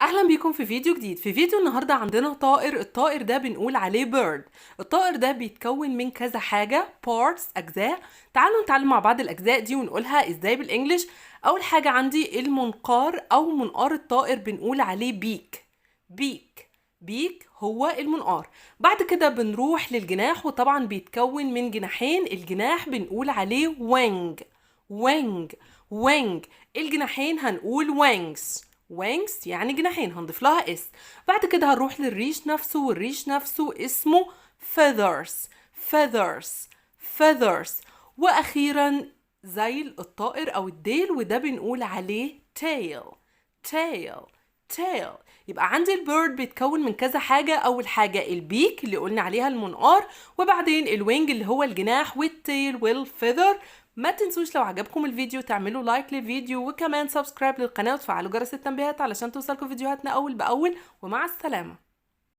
اهلا بيكم في فيديو جديد. في فيديو النهارده عندنا الطائر ده بنقول عليه bird. الطائر ده بيتكون من كذا حاجه parts اجزاء. تعالوا نتعلم مع بعض الاجزاء دي ونقولها ازاي بالانجلش. اول حاجه عندي المنقار او منقار الطائر بنقول عليه بيك هو المنقار. بعد كده بنروح للجناح وطبعا بيتكون من جناحين. الجناح بنقول عليه wing. الجناحين هنقول wings يعني جناحين، هنضيف لها اس. بعد كده هنروح للريش نفسه، والريش نفسه اسمه feathers. واخيرا ذيل الطائر او الديل، وده بنقول عليه tail. يبقى عندي البيرد بيتكون من كذا حاجة. أول حاجة البيك اللي قلنا عليها المنقار، وبعدين الوينج اللي هو الجناح، والتيل والفيذر. ما تنسوش لو عجبكم الفيديو تعملوا لايك للفيديو، وكمان سبسكرايب للقناة وتفعلوا جرس التنبيهات علشان توصلكم فيديوهاتنا أول بأول. ومع السلامة.